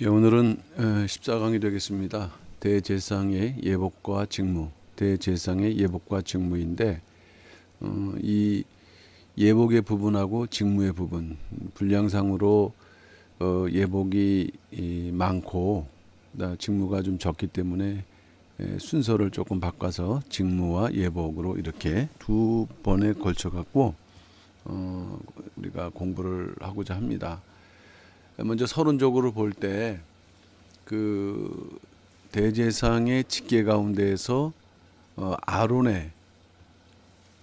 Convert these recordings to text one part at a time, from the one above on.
예, 오늘은 14강이 되겠습니다. 대제사장의 예복과 직무, 대제사장의 예복과 직무인데 이 예복의 부분하고 직무의 부분, 분량상으로 예복이 많고 직무가 좀 적기 때문에 순서를 조금 바꿔서 직무와 예복으로 이렇게 두 번에 걸쳐 갖고 우리가 공부를 하고자 합니다. 먼저 서론적으로 볼 때 그 대제사장의 직계 가운데에서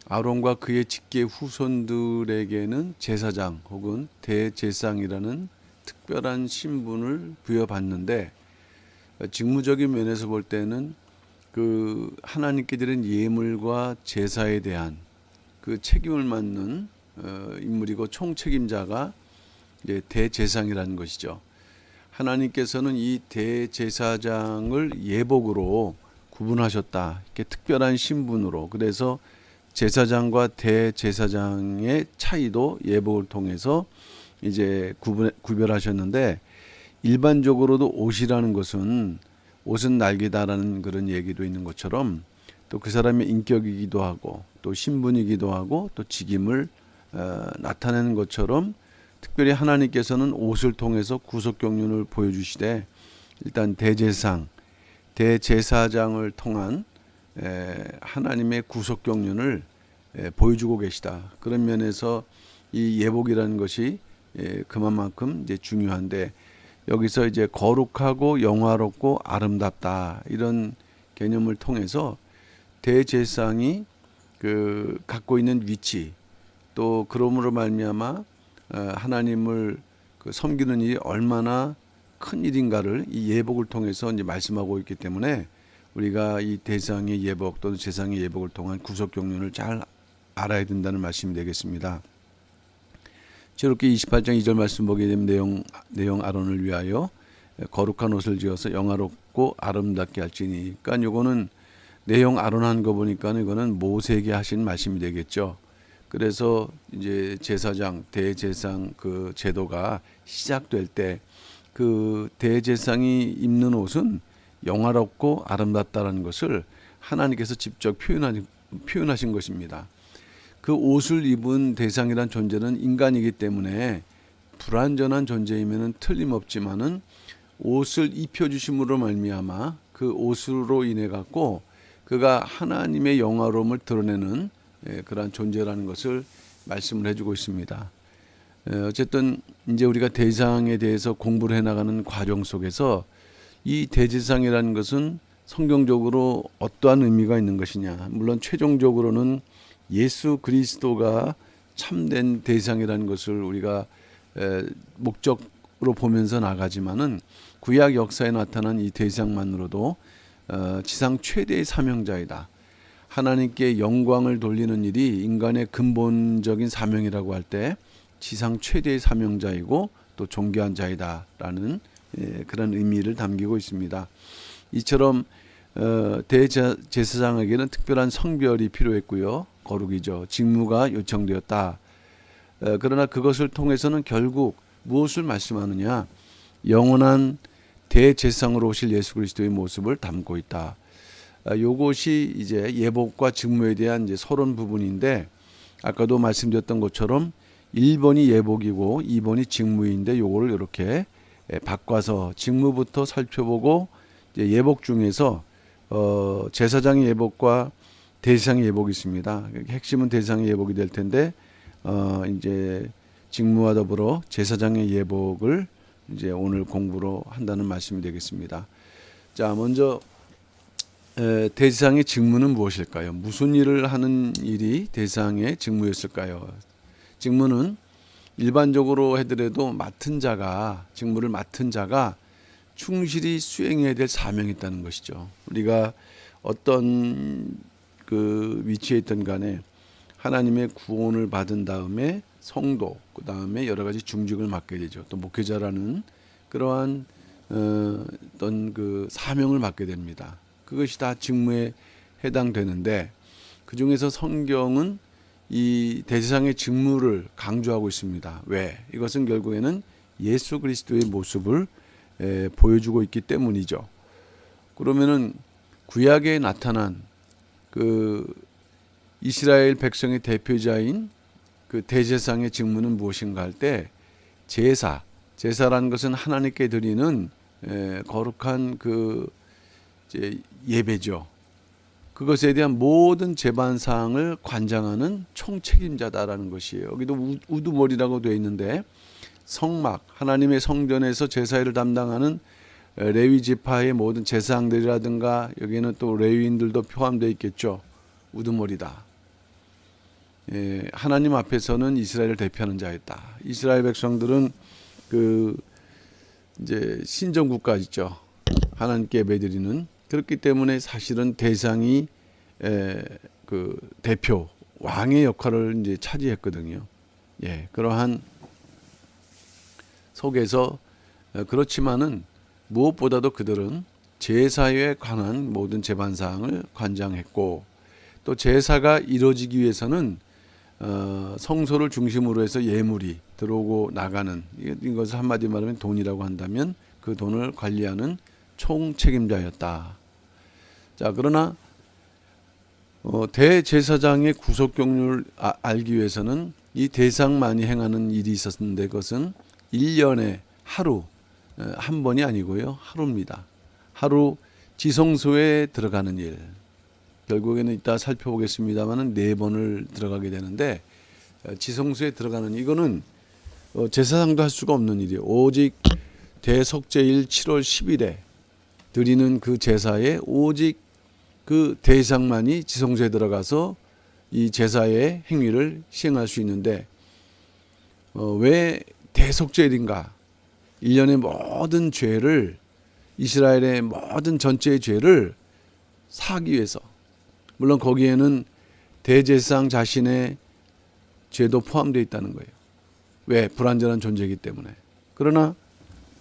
아론과 그의 직계 후손들에게는 제사장 혹은 대제사장이라는 특별한 신분을 부여받는데, 직무적인 면에서 볼 때는 그 하나님께 드린 예물과 제사에 대한 그 책임을 맡는 인물이고 총책임자가 이제 대제사장이라는 것이죠. 하나님께서는 이 대제사장을 예복으로 구분하셨다. 이렇게 특별한 신분으로. 그래서 제사장과 대제사장의 차이도 예복을 통해서 이제 구별하셨는데, 일반적으로도 옷이라는 것은 옷은 날개다라는 그런 얘기도 있는 것처럼 또 그 사람의 인격이기도 하고 또 신분이기도 하고 또 직임을 나타내는 것처럼, 특별히 하나님께서는 옷을 통해서 구속 경륜을 보여주시되 일단 대제사장을 통한 하나님의 구속 경륜을 보여주고 계시다. 그런 면에서 이 예복이라는 것이 그만큼 이제 중요한데, 여기서 이제 거룩하고 영화롭고 아름답다 이런 개념을 통해서 대제사장이 그 갖고 있는 위치, 또 그러므로 말미암아 하나님을 섬기는 일이 얼마나 큰 일인가를 이 예복을 통해서 이제 말씀하고 있기 때문에, 우리가 이 대제사장의 예복 또는 제사장의 예복을 통한 구속 경륜을 잘 알아야 된다는 말씀이 되겠습니다. 저렇게 28장 2절 말씀 보게 되면 내용 아론을 위하여 거룩한 옷을 지어서 영화롭고 아름답게 할지니, 그러니까 요거는 내용 아론한 거 보니까 이거는 모세에게 하신 말씀이 되겠죠. 그래서 이제 제사장, 대제사장 그 제도가 시작될 때 그 대제사장이 입는 옷은 영화롭고 아름답다라는 것을 하나님께서 직접 표현하신 것입니다. 그 옷을 입은 대상이란 존재는 인간이기 때문에 불완전한 존재이면은 틀림없지만은 옷을 입혀주심으로 말미암아 그 옷으로 인해 갖고 그가 하나님의 영화로움을 드러내는 그러한 존재라는 것을 말씀을 해주고 있습니다. 어쨌든 이제 우리가 대제사장에 대해서 공부를 해나가는 과정 속에서 이 대제사장이라는 것은 성경적으로 어떠한 의미가 있는 것이냐, 물론 최종적으로는 예수 그리스도가 참된 대제사장이라는 것을 우리가 목적으로 보면서 나가지만은, 구약 역사에 나타난 이 대제사장만으로도 지상 최대의 사명자이다. 하나님께 영광을 돌리는 일이 인간의 근본적인 사명이라고 할 때 지상 최대의 사명자이고 또 존귀한 자이다라는 그런 의미를 담기고 있습니다. 이처럼 대제사장에게는 특별한 성별이 필요했고요. 거룩이죠. 직무가 요청되었다. 그러나 그것을 통해서는 결국 무엇을 말씀하느냐? 영원한 대제사장으로 오실 예수 그리스도의 모습을 담고 있다. 요것이 이제 예복과 직무에 대한 이제 서론 부분인데, 아까도 말씀드렸던 것처럼 1번이 예복이고 2번이 직무인데, 요거를 이렇게 바꿔서 직무부터 살펴보고 이제 예복 중에서 제사장의 예복과 대제사장의 예복이 있습니다. 핵심은 대제사장의 예복이 될 텐데 이제 직무와 더불어 제사장의 예복을 이제 오늘 공부로 한다는 말씀이 되겠습니다. 자, 먼저 대제사장의 직무는 무엇일까요? 무슨 일을 하는 일이 대제사장의 직무였을까요? 직무는 일반적으로 해더라도 직무를 맡은 자가 충실히 수행해야 될 사명이 있다는 것이죠. 우리가 어떤 그 위치에 있든 간에 하나님의 구원을 받은 다음에 성도, 그 다음에 여러 가지 중직을 맡게 되죠. 또 목회자라는 그러한 어떤 그 사명을 맡게 됩니다. 그것이 다 직무에 해당되는데, 그 중에서 성경은 이 대제사장의 직무를 강조하고 있습니다. 왜? 이것은 결국에는 예수 그리스도의 모습을 보여주고 있기 때문이죠. 그러면은 구약에 나타난 그 이스라엘 백성의 대표자인 그 대제사장의 직무는 무엇인가 할 때 제사라는 것은 하나님께 드리는 거룩한 그 이제 예배죠. 그것에 대한 모든 제반 사항을 관장하는 총책임자다라는 것이에요. 여기도 우두머리라고 되어 있는데 성막 하나님의 성전에서 제사를 담당하는 레위 지파의 모든 제사장들이라든가 여기에는 또 레위인들도 포함되어 있겠죠. 우두머리다. 하나님 앞에서는 이스라엘을 대표하는 자였다. 이스라엘 백성들은 그 이제 신정 국가 있죠. 하나님께 예배드리는 그렇기 때문에 사실은 대상이 그 대표 왕의 역할을 이제 차지했거든요. 그러한 속에서 그렇지만은 무엇보다도 그들은 제사에 관한 모든 제반 사항을 관장했고 또 제사가 이루어지기 위해서는 성소를 중심으로 해서 예물이 들어오고 나가는 이것을 한마디 말하면 돈이라고 한다면 그 돈을 관리하는 총책임자였다. 자, 그러나 대제사장의 구속경륜을 알기 위해서는 이 대상만이 행하는 일이 있었는데 그것은 1년에 하루 한 번이 아니고요. 하루입니다. 하루 지성소에 들어가는 일. 결국에는 이따 살펴보겠습니다만은 4번을 들어가게 되는데 지성소에 들어가는 이거는 제사장도 할 수가 없는 일이에요. 오직 대속죄일 7월 10일에 드리는 그 제사에 오직 그 대상만이 지성소에 들어가서 이 제사의 행위를 시행할 수 있는데 왜 대속죄일인가? 1년의 모든 죄를 이스라엘의 모든 전체의 죄를 사하기 위해서 물론 거기에는 대제사장 자신의 죄도 포함되어 있다는 거예요. 왜? 불완전한 존재이기 때문에. 그러나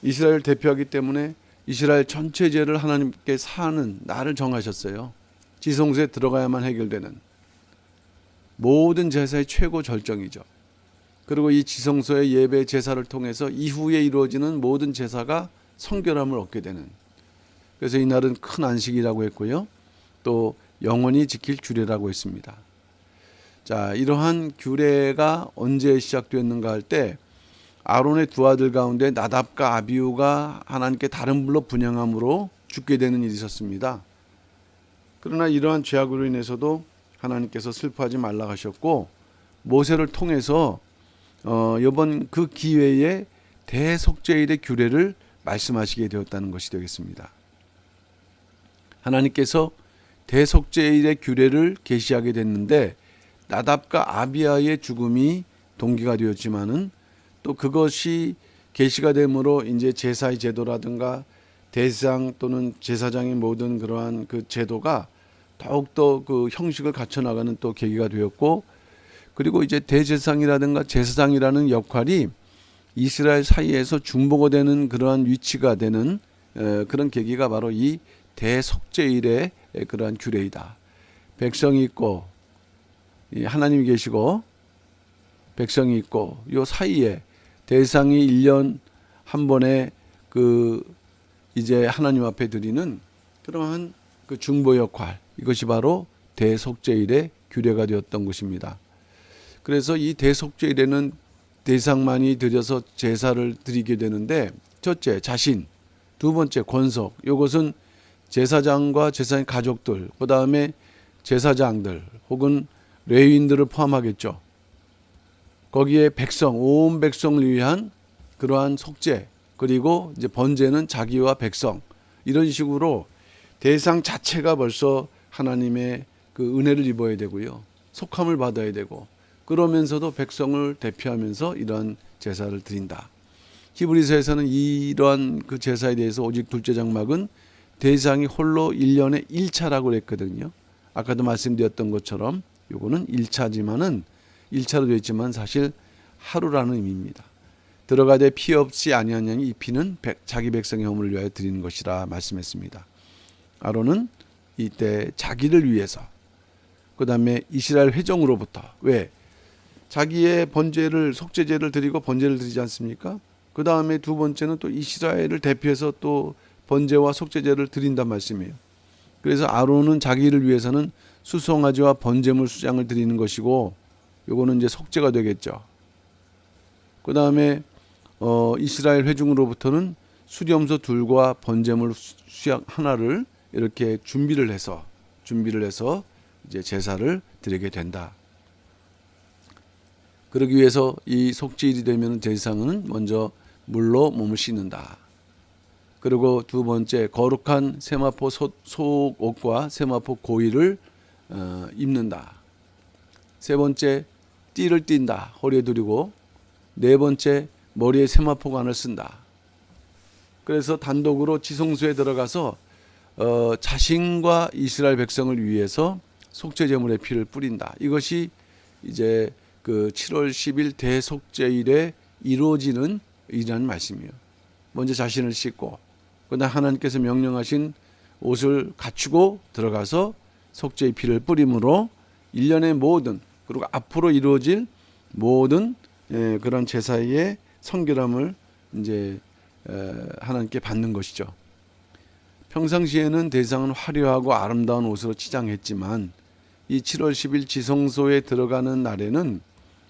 이스라엘을 대표하기 때문에 이스라엘 전체 죄를 하나님께 사하는 날을 정하셨어요. 지성소에 들어가야만 해결되는 모든 제사의 최고 절정이죠. 그리고 이 지성소의 예배 제사를 통해서 이후에 이루어지는 모든 제사가 성결함을 얻게 되는. 그래서 이 날은 큰 안식이라고 했고요. 또 영원히 지킬 규례라고 했습니다. 자, 이러한 규례가 언제 시작되었는가 할 때 아론의 두 아들 가운데 나답과 아비후가 하나님께 다른 불로 분향함으로 죽게 되는 일이 있었습니다. 그러나 이러한 죄악으로 인해서도 하나님께서 슬퍼하지 말라 하셨고 모세를 통해서 이번 그 기회에 대속죄일의 규례를 말씀하시게 되었다는 것이 되겠습니다. 하나님께서 대속죄일의 규례를 계시하게 됐는데 나답과 아비아의 죽음이 동기가 되었지만은 또 그것이 계시가 됨으로 이제 제사의 제도라든가 대상 또는 제사장의 모든 그러한 그 제도가 더욱더 그 형식을 갖춰 나가는 또 계기가 되었고 그리고 이제 대제사장이라든가 제사장이라는 역할이 이스라엘 사이에서 중보가 되는 그러한 위치가 되는 그런 계기가 바로 이 대속죄일의 그러한 규례이다. 백성이 있고 하나님이 계시고 백성이 있고 요 사이에 대상이 1년 한 번에 그 이제 하나님 앞에 드리는 그러한 그 중보 역할 이것이 바로 대속죄일의 규례가 되었던 것입니다. 그래서 이 대속죄일에는 대상만이 드려서 제사를 드리게 되는데 첫째 자신, 두 번째 권속 이것은 제사장과 제사장 가족들 그 다음에 제사장들 혹은 레위인들을 포함하겠죠. 거기에 백성, 온 백성을 위한 그러한 속죄 그리고 이제 번제는 자기와 백성 이런 식으로 대상 자체가 벌써 하나님의 그 은혜를 입어야 되고요. 속함을 받아야 되고 그러면서도 백성을 대표하면서 이러한 제사를 드린다. 히브리서에서는 이러한 그 제사에 대해서 오직 둘째 장막은 대상이 홀로 1년에 1차라고 했거든요. 아까도 말씀드렸던 것처럼 요거는 1차지만은 1차로 되어 있지만 사실 하루라는 의미입니다. 들어가되 피 없이 아니한 양이 이 피는 자기 백성의 허물을 위하여 드리는 것이라 말씀했습니다. 아론은 이때 자기를 위해서 그 다음에 이스라엘 회중으로부터 왜? 자기의 번제를 속죄제를 드리고 번제를 드리지 않습니까? 그 다음에 두 번째는 또 이스라엘을 대표해서 또 번제와 속죄제를 드린단 말씀이에요. 그래서 아론은 자기를 위해서는 수송아지와 번제물 수장을 드리는 것이고, 요거는 이제 속죄가 되겠죠. 그 다음에 이스라엘 회중으로부터는 수렴소 둘과 번제물 수약 하나를 이렇게 준비를 해서 이제 제사를 드리게 된다. 그러기 위해서 이 속죄일이 되면 제사장은 먼저 물로 몸을 씻는다. 그리고 두 번째, 거룩한 세마포 속옷과 세마포 고이를 입는다. 세 번째, 띠를 띈다. 허리에 두르고. 네 번째, 머리에 세마포관을 쓴다. 그래서 단독으로 지성소에 들어가서 자신과 이스라엘 백성을 위해서 속죄제물의 피를 뿌린다. 이것이 이제 그 7월 10일 대속죄일에 이루어지는 일이라는 말씀이에요. 먼저 자신을 씻고, 그다음 하나님께서 명령하신 옷을 갖추고 들어가서 속죄의 피를 뿌림으로 1년의 모든, 그리고 앞으로 이루어질 모든 그런 제사의 성결함을 이제 하나님께 받는 것이죠. 평상시에는 대상은 화려하고 아름다운 옷으로 치장했지만 이 7월 10일 지성소에 들어가는 날에는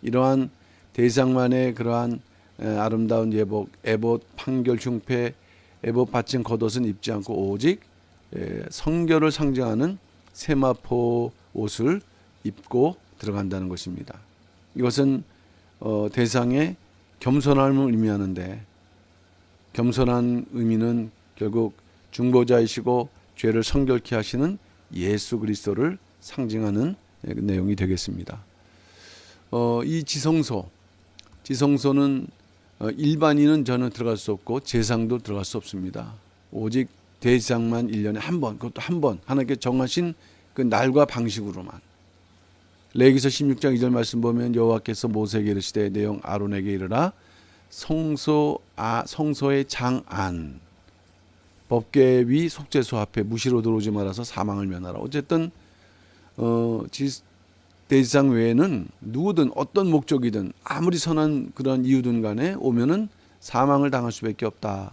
이러한 대상만의 그러한 아름다운 예복, 에봇, 판결, 흉패, 에봇 받침 겉옷은 입지 않고 오직 성결을 상징하는 세마포 옷을 입고 들어간다는 것입니다. 이것은 대상의 겸손함을 의미하는데, 겸손한 의미는 결국 중보자이시고 죄를 성결케 하시는 예수 그리스도를 상징하는 내용이 되겠습니다. 이 지성소는 일반인은 저는 들어갈 수 없고 제사장도 들어갈 수 없습니다. 오직 대제사장만 1년에 한 번, 그것도 한 번 하나님께 정하신 그 날과 방식으로만. 레위기서 16장 2절 말씀 보면 여호와께서 모세에게 이르시되 내용 아론에게 이르라 성소의 장 안 법궤 위 속죄소 앞에 무시로 들어오지 말아서 사망을 면하라. 어쨌든 대제사장 외에는 누구든 어떤 목적이든 아무리 선한 그런 이유든 간에 오면은 사망을 당할 수밖에 없다.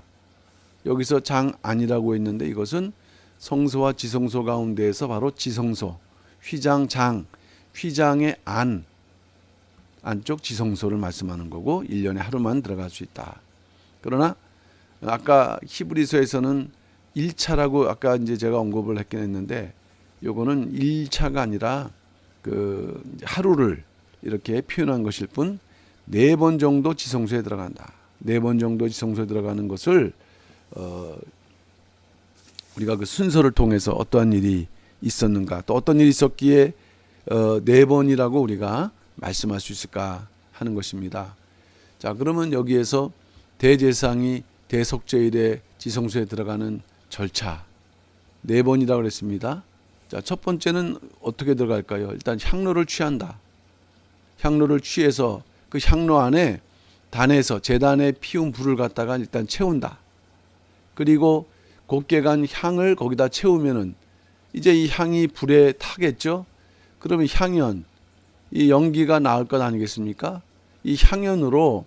여기서 장 안이라고 했는데 이것은 성소와 지성소 가운데에서 바로 지성소, 휘장의 안쪽 지성소를 말씀하는 거고 1년에 하루만 들어갈 수 있다. 그러나 아까 히브리서에서는 1차라고 아까 이제 제가 언급을 했긴 했는데 요거는 1차가 아니라 그 하루를 이렇게 표현한 것일 뿐 4번 정도 지성소에 들어간다. 4번 정도 지성소에 들어가는 것을 우리가 그 순서를 통해서 어떠한 일이 있었는가, 또 어떤 일이 있었기에 4번이라고 우리가 말씀할 수 있을까 하는 것입니다. 자, 그러면 여기에서 대제사장이 대속죄일에 지성소에 들어가는 절차 4번이라고 그랬습니다. 자, 첫 번째는 어떻게 들어갈까요? 일단 향로를 취한다. 향로를 취해서 그 향로 안에 단에서 제단에 피운 불을 갖다가 일단 채운다. 그리고 곱게 간 향을 거기다 채우면은 이제 이 향이 불에 타겠죠. 그러면 향연, 이 연기가 나올 것 아니겠습니까? 이 향연으로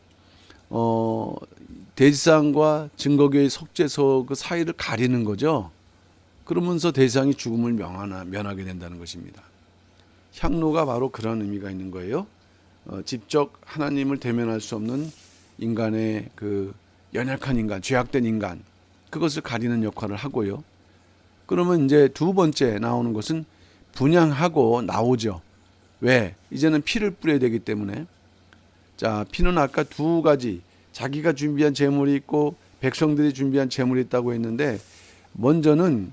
대제사장과 증거교의 속죄소 그 사이를 가리는 거죠. 그러면서 대제사장이 죽음을 면하게 된다는 것입니다. 향로가 바로 그런 의미가 있는 거예요. 직접 하나님을 대면할 수 없는 인간의 그 연약한 인간, 죄악된 인간, 그것을 가리는 역할을 하고요. 그러면 이제 두 번째 나오는 것은 분향하고 나오죠. 왜? 이제는 피를 뿌려야 되기 때문에. 자, 피는 아까 두 가지, 자기가 준비한 제물이 있고 백성들이 준비한 제물이 있다고 했는데, 먼저는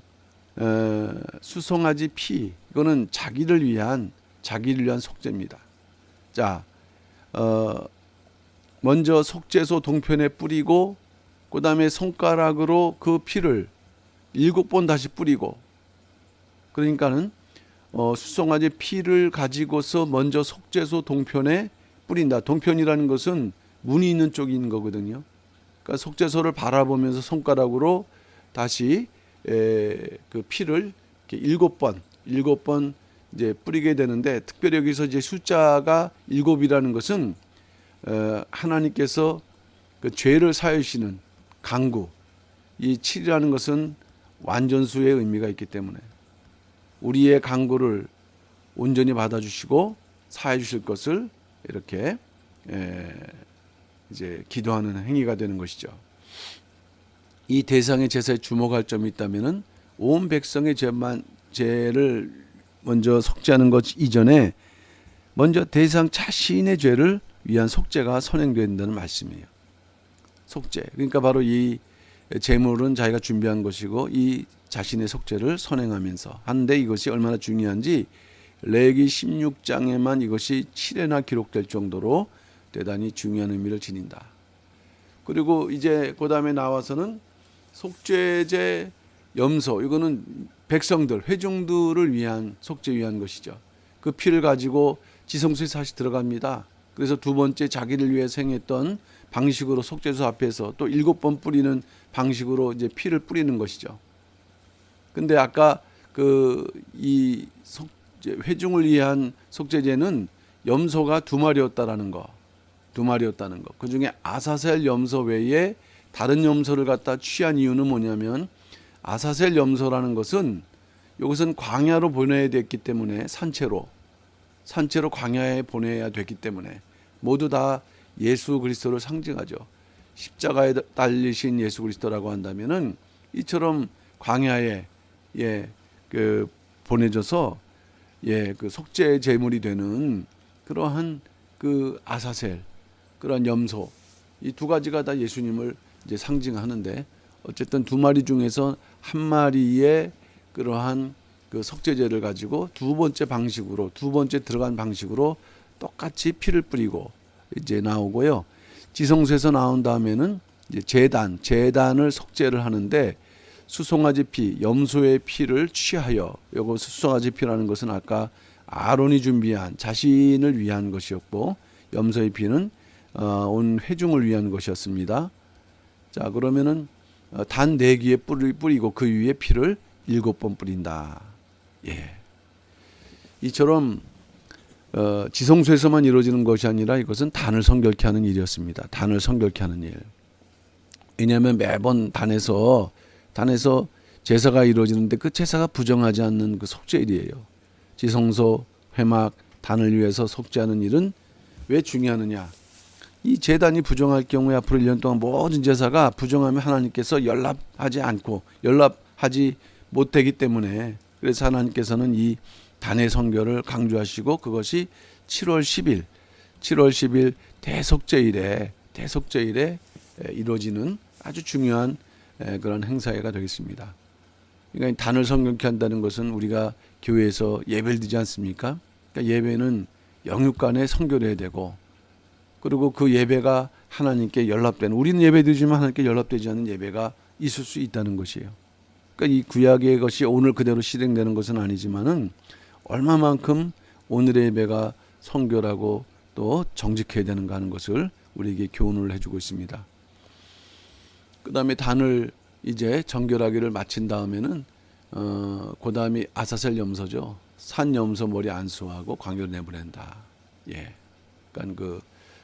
수송아지 피, 이거는 자기를 위한 속죄입니다. 자, 먼저 속죄소 동편에 뿌리고 그 다음에 손가락으로 그 피를 7번 다시 뿌리고, 그러니까는 수송아지 피를 가지고서 먼저 속죄소 동편에 뿌린다. 동편이라는 것은 문이 있는 쪽이 있는 거거든요. 그러니까 속죄소를 바라보면서 손가락으로 다시 그 피를 이렇게 7번 이제 뿌리게 되는데, 특별히 여기서 이제 숫자가 7이라는 것은 하나님께서 그 죄를 사하시는 강구, 이 7이라는 것은 완전수의 의미가 있기 때문에 우리의 강구를 온전히 받아주시고 사해 주실 것을 이렇게 이제 기도하는 행위가 되는 것이죠. 이 대상의 제사에 주목할 점이 있다면은 온 백성의 죄를 먼저 속죄하는 것 이전에 먼저 대상 자신의 죄를 위한 속죄가 선행된다는 말씀이에요. 속죄. 그러니까 바로 이 제물은 자기가 준비한 것이고 이 자신의 속죄를 선행하면서 하는데 이것이 얼마나 중요한지 레위기 16장에만 이것이 7회나 기록될 정도로 대단히 중요한 의미를 지닌다. 그리고 이제 그 다음에 나와서는 속죄제 염소, 이거는 백성들, 회중들을 위한 속죄 위한 것이죠. 그 피를 가지고 지성소에 다시 들어갑니다. 그래서 두 번째 자기를 위해 행했던 방식으로 속죄소 앞에서 또 7번 뿌리는 방식으로 이제 피를 뿌리는 것이죠. 근데 아까 이 회중을 위한 속죄제는 염소가 2마리였다라는 거. 2마리였다는 거. 그 중에 아사셀 염소 외에 다른 염소를 갖다 취한 이유는 뭐냐면 아사셀 염소라는 것은 이것은 광야로 보내야 됐기 때문에 산채로 광야에 보내야 됐기 때문에 모두 다 예수 그리스도를 상징하죠. 십자가에 달리신 예수 그리스도라고 한다면은 이처럼 광야에 보내져서 그 속죄 제물이 되는 그러한 그 아사셀, 그러한 염소, 이 두 가지가 다 예수님을 이제 상징하는데 어쨌든 2마리 중에서 1마리의 그러한 그 속죄제를 가지고 두 번째 들어간 방식으로 똑같이 피를 뿌리고 이제 나오고요. 지성소에서 나온 다음에는 이제 제단을 속죄를 하는데 수송아지 피, 염소의 피를 취하여, 요거 수송아지 피라는 것은 아까 아론이 준비한 자신을 위한 것이었고 염소의 피는 온 회중을 위한 것이었습니다. 자, 그러면은 단 4귀에 뿌리고 그 위에 피를 7번 뿌린다. 예. 이처럼 지성소에서만 이루어지는 것이 아니라 이것은 단을 성결케 하는 일이었습니다. 단을 성결케 하는 일. 왜냐하면 매번 단에서 제사가 이루어지는데 그 제사가 부정하지 않는 그 속죄일이에요. 지성소, 회막, 단을 위해서 속죄하는 일은 왜 중요하느냐? 이 제단이 부정할 경우에 앞으로 1년 동안 모든 제사가 부정하면 하나님께서 연락하지 못되기 때문에, 그래서 하나님께서는 이 단의 성결을 강조하시고 그것이 7월 10일 대속죄일에 이루어지는 아주 중요한 그런 행사가 되겠습니다. 그러니까 단을 성결케 한다는 것은 우리가 교회에서 예배를 드리지 않습니까? 그러니까 예배는 영육간에 성결해야 되고, 그리고 그 예배가 하나님께 연락되는, 우리는 예배 드리지만 하나님께 연락되지 않는 예배가 있을 수 있다는 것이에요. 그러니까 이 구약의 것이 오늘 그대로 실행되는 것은 아니지만은 얼마만큼 오늘의 예배가 성결하고 또 정직해야 되는가 하는 것을 우리에게 교훈을 해주고 있습니다. 그 다음에 단을 이제 정결하기를 마친 다음에는 그 다음에 아사셀 염소죠. 산 염소 머리 안수하고 광야로 내보낸다. 예, 그러니까 그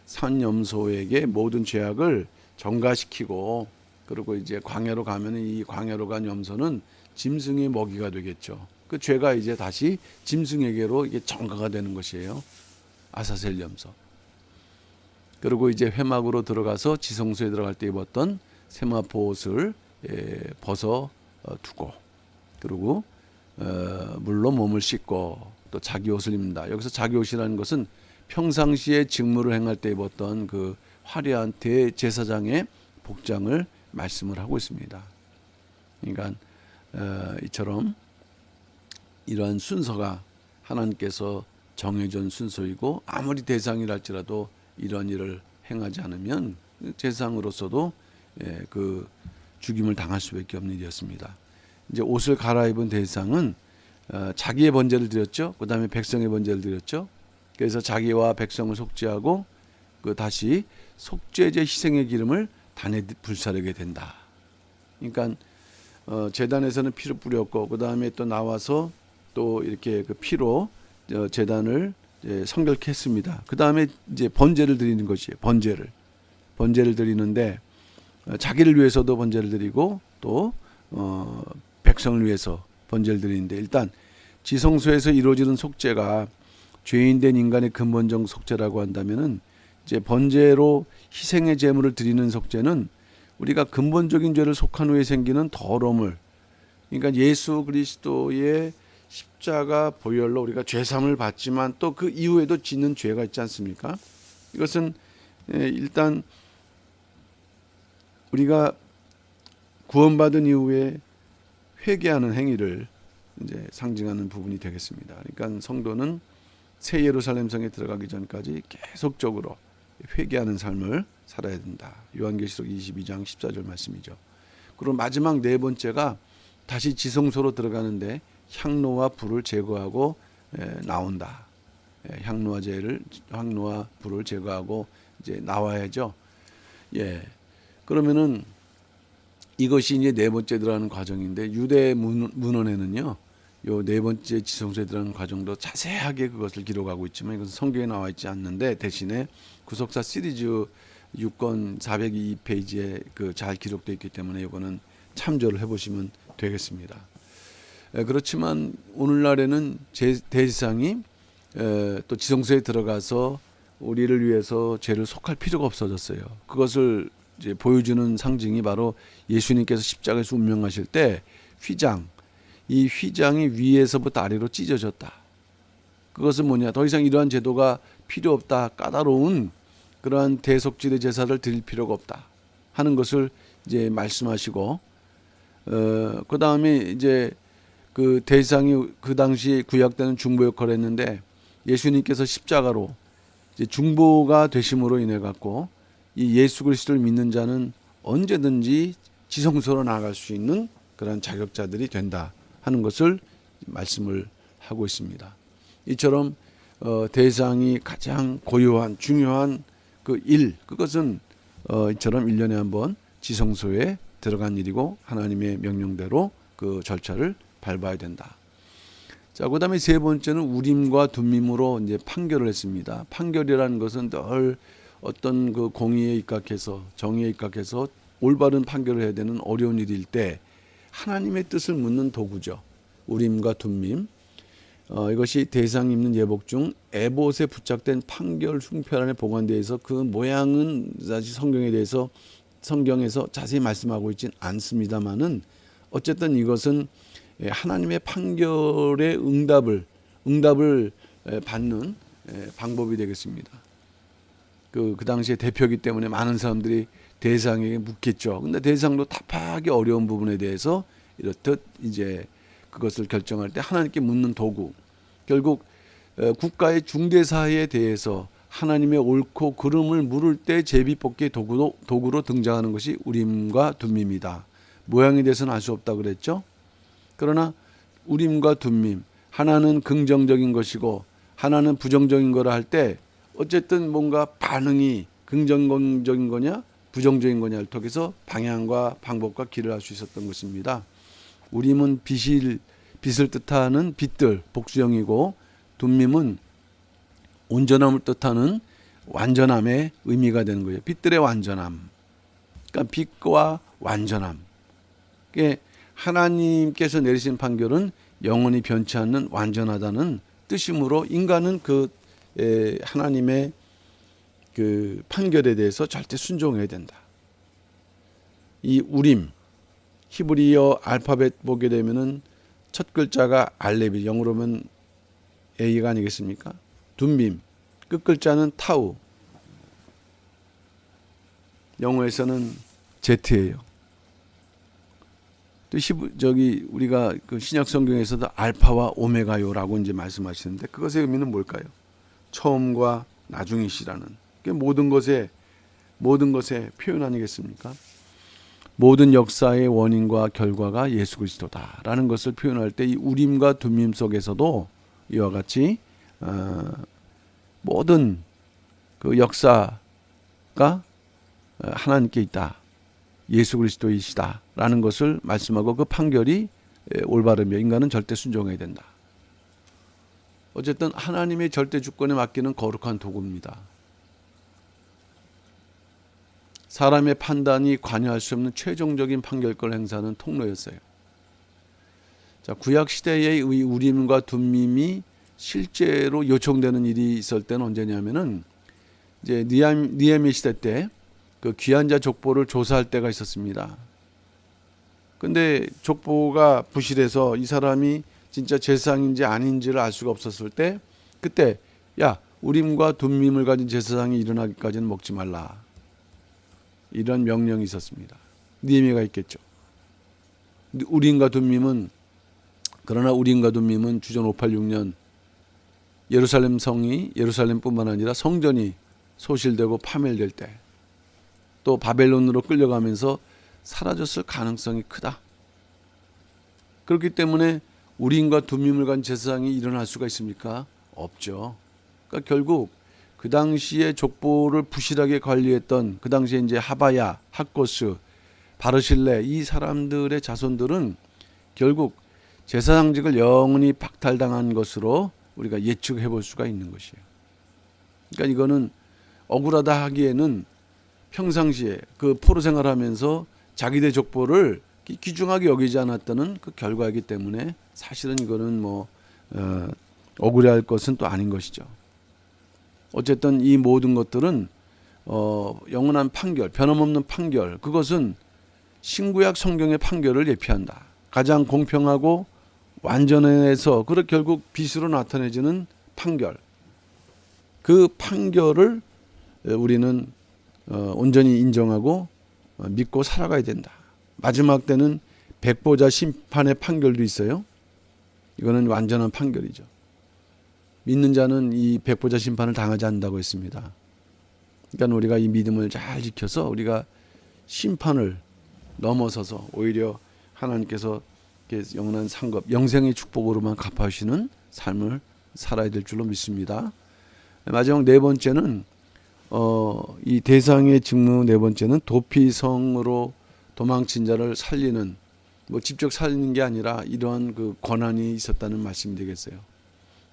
산 염소에게 모든 죄악을 전가시키고, 그리고 이제 광야로 가면 이 광야로 간 염소는 짐승의 먹이가 되겠죠. 그 죄가 이제 다시 짐승에게로 이게 전가가 되는 것이에요. 아사셀 염소. 그리고 이제 회막으로 들어가서 지성소에 들어갈 때 입었던 세마포 옷을 벗어 두고, 그리고 물로 몸을 씻고 또 자기 옷을 입는다. 여기서 자기 옷이라는 것은 평상시에 직무를 행할 때 입었던 그 화려한 대제사장의 복장을 말씀을 하고 있습니다. 그러니까 이처럼 이러한 순서가 하나님께서 정해준 순서이고, 아무리 대상이랄지라도 이런 일을 행하지 않으면 제사장으로서도 그 죽임을 당할 수밖에 없는 일이었습니다. 이제 옷을 갈아입은 대상은 자기의 번제를 드렸죠. 그 다음에 백성의 번제를 드렸죠. 그래서 자기와 백성을 속죄하고 그 다시 속죄제 희생의 기름을 단에 불사르게 된다. 그러니까 제단에서는 피를 뿌렸고 그 다음에 또 나와서 또 이렇게 그 피로 제단을 성결케 했습니다. 그 다음에 이제 번제를 드리는 것이에요. 번제를 드리는데 자기를 위해서도 번제를 드리고 또 백성을 위해서 번제를 드리는데, 일단 지성소에서 이루어지는 속죄가 죄인된 인간의 근본적 속죄라고 한다면은 이제 번제로 희생의 제물을 드리는 속죄는 우리가 근본적인 죄를 속한 후에 생기는 더러움을, 그러니까 예수 그리스도의 십자가 보혈로 우리가 죄사함을 받지만 또 그 이후에도 짓는 죄가 있지 않습니까? 이것은 일단 우리가 구원받은 이후에 회개하는 행위를 이제 상징하는 부분이 되겠습니다. 그러니까 성도는 새 예루살렘 성에 들어가기 전까지 계속적으로 회개하는 삶을 살아야 된다. 요한계시록 22장 14절 말씀이죠. 그리고 마지막 네 번째가 다시 지성소로 들어가는데 향로와 불을 제거하고 나온다. 향로와 불을 제거하고 이제 나와야죠. 예. 그러면은 이것이 이제 네 번째 들어가는 과정인데, 유대 문헌에는요, 요 네 번째 지성소에 들어가는 과정도 자세하게 그것을 기록하고 있지만 이것은 성경에 나와 있지 않는데, 대신에 구속사 시리즈 6권 402페이지에 그 잘 기록되어 있기 때문에 이거는 참조를 해보시면 되겠습니다. 그렇지만 오늘날에는 대제사장이 또 지성소에 들어가서 우리를 위해서 죄를 속할 필요가 없어졌어요. 그것을 이제 보여주는 상징이 바로 예수님께서 십자가에서 운명하실 때 이 휘장이 위에서부터 아래로 찢어졌다. 그것은 뭐냐? 더 이상 이러한 제도가 필요 없다. 까다로운 그러한 대속죄의 제사를 드릴 필요가 없다 하는 것을 이제 말씀하시고, 그 다음에 이제 그 대상이 그 당시 구약 때는 중보 역할을 했는데, 예수님께서 십자가로 이제 중보가 되심으로 인해 갖고 이 예수 그리스도를 믿는 자는 언제든지 지성소로 나아갈 수 있는 그런 자격자들이 된다 하는 것을 말씀을 하고 있습니다. 이처럼 대상이 가장 고요한 중요한 그 일, 그것은 이처럼 1년에 한 번 지성소에 들어간 일이고 하나님의 명령대로 그 절차를 밟아야 된다. 자, 그다음에 세 번째는 우림과 둠밈으로 이제 판결을 했습니다. 판결이라는 것은 늘 어떤 그 공의에 입각해서 정의에 입각해서 올바른 판결을 해야 되는 어려운 일일 때 하나님의 뜻을 묻는 도구죠. 우림과 둠밈. 이것이 대상 입는 예복 중 에봇에 부착된 판결 숭표 안에 보관되어 있어 그 모양은 사실 성경에서 자세히 말씀하고 있진 않습니다만은, 어쨌든 이것은 하나님의 판결의 응답을 받는 방법이 되겠습니다. 그 당시에 대표이기 때문에 많은 사람들이 대상에게 묻겠죠. 근데 대상도 답하기 어려운 부분에 대해서 이렇듯 이제 그것을 결정할 때 하나님께 묻는 도구. 결국 국가의 중대사에 대해서 하나님의 옳고 그름을 물을 때 제비뽑기의 도구로 등장하는 것이 우림과 둠밈이다. 모양에 대해서는 알 수 없다 그랬죠. 그러나 우림과 둠밈, 하나는 긍정적인 것이고 하나는 부정적인 거라 할 때 어쨌든 뭔가 반응이 긍정적인 거냐 부정적인 거냐를 통해서 방향과 방법과 길을 알 수 있었던 것입니다. 우림은 빛을 뜻하는 빛들, 복수형이고, 둠밈은 온전함을 뜻하는 완전함의 의미가 되는 거예요. 빛들의 완전함. 그러니까 빛과 완전함. 하나님께서 내리신 판결은 영원히 변치 않는 완전하다는 뜻이므로 인간은 하나님의 그 판결에 대해서 절대 순종해야 된다. 이 우림, 히브리어 알파벳 보게 되면은 첫 글자가 알렙이, 영어로면 A가 아니겠습니까? 둠밈, 끝 글자는 타우, 영어에서는 Z예요. 또 우리가 그 신약 성경에서도 알파와 오메가요라고 이제 말씀하시는데, 그것의 의미는 뭘까요? 처음과 나중이시라는, 모든 것의 표현 아니겠습니까? 모든 역사의 원인과 결과가 예수 그리스도다라는 것을 표현할 때 이 우림과 둠밈 속에서도 이와 같이 모든 그 역사가 하나님께 있다, 예수 그리스도이시다라는 것을 말씀하고, 그 판결이 올바르며 인간은 절대 순종해야 된다. 어쨌든 하나님의 절대 주권에 맡기는 거룩한 도구입니다. 사람의 판단이 관여할 수 없는 최종적인 판결권을 행사하는 통로였어요. 자, 구약 시대의 우림과 둠밈이 실제로 요청되는 일이 있을 때는 언제냐면은 이제 느헤미야 시대 때 그 귀한 자 족보를 조사할 때가 있었습니다. 근데 족보가 부실해서 이 사람이 진짜 제사장인지 아닌지를 알 수가 없었을 때, 그때 야, 우림과 둠밈을 가진 제사장이 일어나기까지는 먹지 말라, 이런 명령이 있었습니다. 느헤미야가 있겠죠. 그러나 우림과 둠밈은 주전 586년 예루살렘뿐만 아니라 성전이 소실되고 파멸될 때, 또 바벨론으로 끌려가면서 사라졌을 가능성이 크다. 그렇기 때문에 우림과 둠밈을 간 제사장이 일어날 수가 있습니까? 없죠. 그러니까 결국 그 당시에 족보를 부실하게 관리했던, 그 당시에 이제 하바야, 학고스, 바르실레, 이 사람들의 자손들은 결국 제사장직을 영원히 박탈당한 것으로 우리가 예측해 볼 수가 있는 것이에요. 그러니까 이거는 억울하다 하기에는 평상시에 그 포로 생활하면서 자기네 족보를 귀중하게 여기지 않았다는 그 결과이기 때문에 사실은 이거는 억울해할 것은 또 아닌 것이죠. 어쨌든 이 모든 것들은 영원한 판결, 변함없는 판결, 그것은 신구약 성경의 판결을 예피한다. 가장 공평하고 완전해서 결국 빛으로 나타내지는 판결, 그 판결을 우리는 온전히 인정하고 믿고 살아가야 된다. 마지막 때는 백보자 심판의 판결도 있어요. 이거는 완전한 판결이죠. 믿는 자는 이 백보자 심판을 당하지 않는다고 했습니다. 그러니까 우리가 이 믿음을 잘 지켜서 우리가 심판을 넘어서서 오히려 하나님께서 영원한 상급, 영생의 축복으로만 갚아주시는 삶을 살아야 될 줄로 믿습니다. 마지막 네 번째는 이 대상의 직무 네 번째는 도피성으로 도망친 자를 살리는, 직접 살리는 게 아니라 이러한 그 권한이 있었다는 말씀이 되겠어요.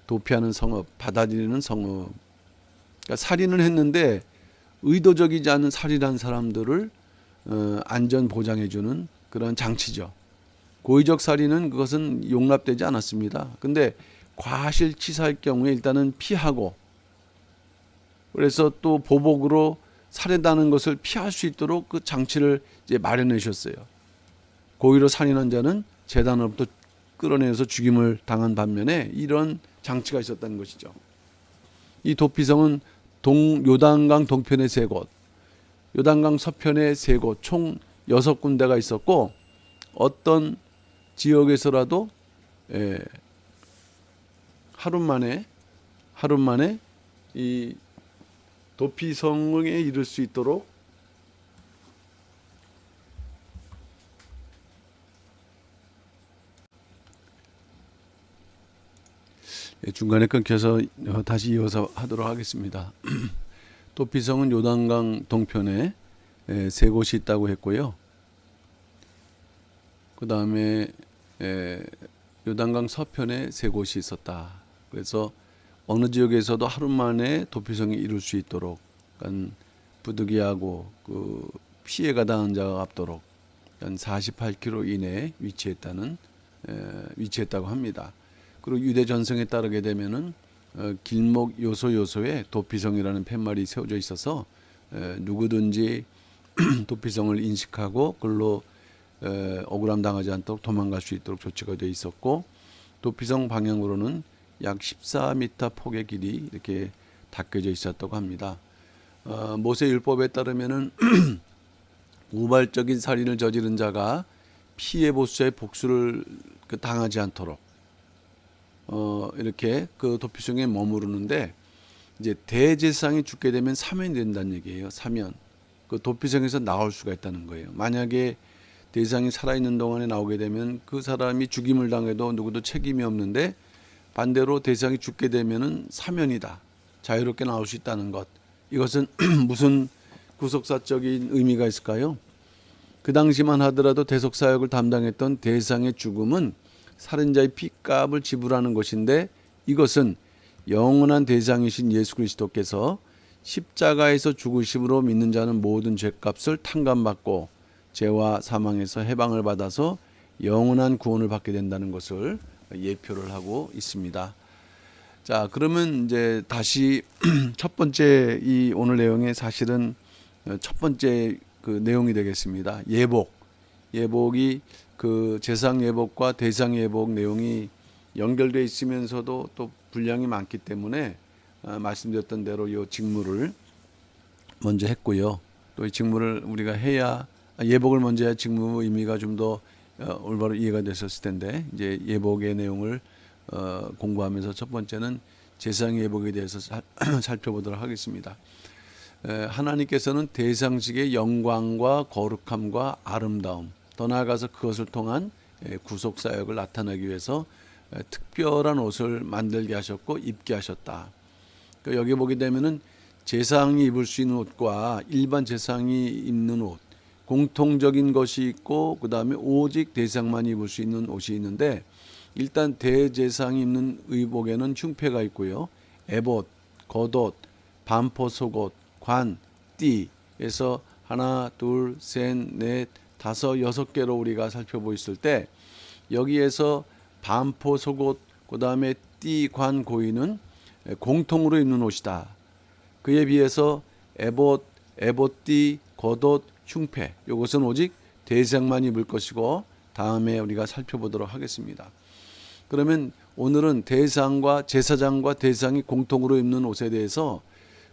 도피하는 성읍, 받아들이는 성읍. 그러니까 살인을 했는데 의도적이지 않은 살인한 사람들을 안전 보장해주는 그런 장치죠. 고의적 살인은 그것은 용납되지 않았습니다. 근데 과실치사할 경우에 일단은 피하고, 그래서 또 보복으로 살해당하는 것을 피할 수 있도록 그 장치를 이제 마련해 주셨어요. 고의로 살인한 자는 제단으로부터 끌어내서 죽임을 당한 반면에 이런 장치가 있었다는 것이죠. 이 도피성은 요단강 동편의 3곳, 요단강 서편의 3곳, 총 6군데가 있었고, 어떤 지역에서라도 하루 만에 이 도피성에 이를 수 있도록 중간에 끊겨서 다시 이어서 하도록 하겠습니다. 도피성은 요단강 동편에 3곳이 있다고 했고요. 그 다음에 요단강 서편에 3곳이 있었다. 그래서 어느 지역에서도 하루 만에 도피성에 이룰 수 있도록, 그러니까 부득이하고 그 피해가 당한 자가 없도록 한 48km 이내에 위치했다고 합니다. 그리고 유대 전성에 따르게 되면은 길목 요소에 도피성이라는 팻말이 세워져 있어서 누구든지 도피성을 인식하고 그걸로 억울함 당하지 않도록 도망갈 수 있도록 조치가 되어 있었고, 도피성 방향으로는 약 14m 폭의 길이 이렇게 닦여져 있었다고 합니다. 모세율법에 따르면은 우발적인 살인을 저지른 자가 피해 보수의 복수를 당하지 않도록 이렇게 그 도피성에 머무르는데, 이제 대제사장이 죽게 되면 사면이 된다는 얘기예요. 사면. 그 도피성에서 나올 수가 있다는 거예요. 만약에 대제사장이 살아있는 동안에 나오게 되면 그 사람이 죽임을 당해도 누구도 책임이 없는데, 반대로 대제사장이 죽게 되면은 사면이다, 자유롭게 나올 수 있다는 것. 이것은 무슨 구속사적인 의미가 있을까요? 그 당시만 하더라도 대속사역을 담당했던 대제사장의 죽음은 살인자의 핏값을 지불하는 것인데, 이것은 영원한 대제사장이신 예수 그리스도께서 십자가에서 죽으심으로 믿는 자는 모든 죄값을 탕감받고 죄와 사망에서 해방을 받아서 영원한 구원을 받게 된다는 것을 예표를 하고 있습니다. 자, 그러면 이제 다시 첫 번째 이 오늘 내용의 사실은 첫 번째 그 내용이 되겠습니다. 예복. 예복이 그 제상 예복과 대상 예복 내용이 연결되어 있으면서도 또 분량이 많기 때문에 말씀드렸던 대로 이 직무를 먼저 했고요. 또 이 직무를 우리가 해야 예복을 먼저 해야 직무 의미가 좀 더 올바로 이해가 됐었을 텐데 이제 예복의 내용을 공부하면서 첫 번째는 제상 예복에 대해서 살펴보도록 하겠습니다. 하나님께서는 대상식의 영광과 거룩함과 아름다움, 더 나아가서 그것을 통한 구속 사역을 나타내기 위해서 특별한 옷을 만들게 하셨고 입게 하셨다. 여기 보게 되면은 제사장이 입을 수 있는 옷과 일반 제사장이 입는 옷, 공통적인 것이 있고 그 다음에 오직 대상만 입을 수 있는 옷이 있는데 일단 대제사장이 입는 의복에는 흉패가 있고요. 에봇, 겉옷, 반포 속옷, 관, 띠에서 하나, 둘, 셋, 넷, 다섯, 여섯 개로 우리가 살펴보았을 때 여기에서 반포 속옷, 그 다음에 띠, 관, 고이는 공통으로 입는 옷이다. 그에 비해서 에봇, 에봇띠, 겉옷, 흉패 이것은 오직 대상만 입을 것이고 다음에 우리가 살펴보도록 하겠습니다. 그러면 오늘은 대상과 제사장과 대상이 공통으로 입는 옷에 대해서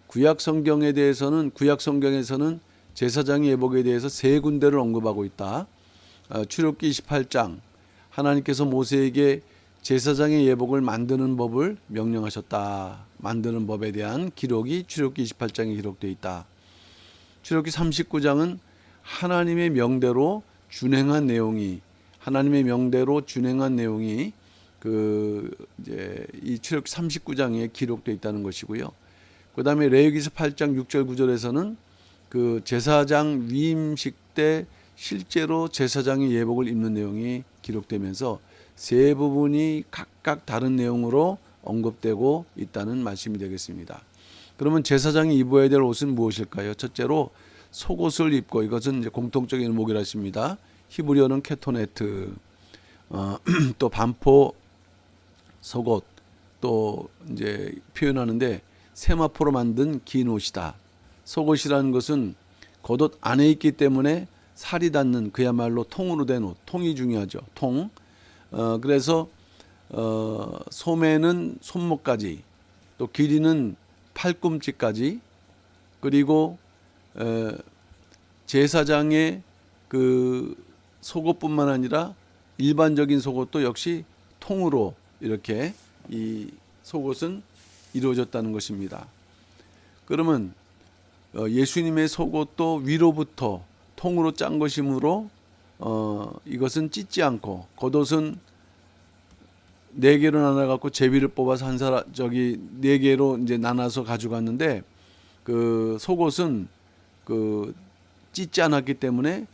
구약 성경에 대해서는 구약 성경에서는 제사장의 예복에 대해서 세 군데를 언급하고 있다. 출애굽기 28장 하나님께서 모세에게 제사장의 예복을 만드는 법을 명령하셨다. 만드는 법에 대한 기록이 출애굽기 28장에 기록되어 있다. 출애굽기 39장은 하나님의 명대로 준행한 내용이 이제 이 출애굽기 39장에 기록되어 있다는 것이고요. 그다음에 레위기서 8장 6절 9절에서는 그 제사장 위임식 때 실제로 제사장의 예복을 입는 내용이 기록되면서 세 부분이 각각 다른 내용으로 언급되고 있다는 말씀이 되겠습니다. 그러면 제사장이 입어야 될 옷은 무엇일까요? 첫째로 속옷을 입고 이것은 이제 공통적인 의복이라 했습니다. 히브리어는 케토네트, 또 반포 속옷, 또 이제 표현하는데 세마포로 만든 긴 옷이다. 속옷이라는 것은 겉옷 안에 있기 때문에 살이 닿는 그야말로 통으로 된 옷, 통이 중요하죠. 통. 그래서 소매는 손목까지, 또 길이는 팔꿈치까지, 그리고 제사장의 그 속옷뿐만 아니라 일반적인 속옷도 역시 통으로 이렇게 이 속옷은 이루어졌다는 것입니다. 그러면 예수님의 속옷도 위로부터 통으로 짠 것이므로 이것은 찢지 않고 겉옷은 4개로 나눠 갖고 제비를 뽑아서 한 사람 저기 4개로 이제 나눠서 가져갔는데 그 속옷은 그 찢지 않았기 때문에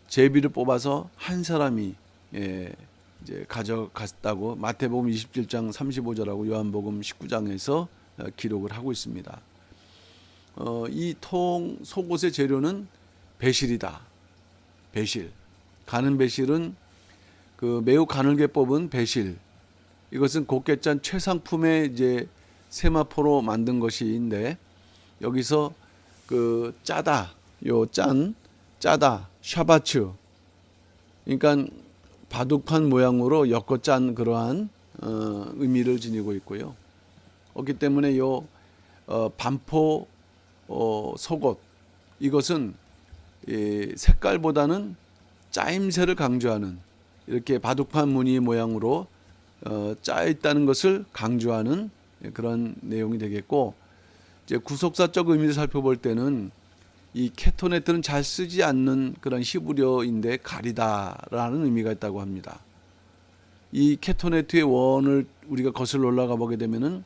제비를 뽑아서 한 사람이 이제 가져갔다고 마태복음 27장 35절하고 요한복음 19장에서 기록을 하고 있습니다. 이 통 속옷의 재료는 배실이다. 배실. 가는 배실은 그 매우 가늘게 뽑은 배실. 이것은 곱게 짠 최상품의 이제 세마포로 만든 것인데 여기서 그 짜다, 짜다, 샤바츠. 그러니까 바둑판 모양으로 엮어 짠 그러한 의미를 지니고 있고요. 그렇기 때문에 요 반포 속옷 이것은 색깔보다는 짜임새를 강조하는 이렇게 바둑판 무늬 모양으로 짜 있다는 것을 강조하는 그런 내용이 되겠고 이제 구속사적 의미를 살펴볼 때는 이 케토네트는 잘 쓰지 않는 그런 히브리어인데 가리다라는 의미가 있다고 합니다. 이 케토네트의 원을 우리가 거슬러 올라가 보게 되면은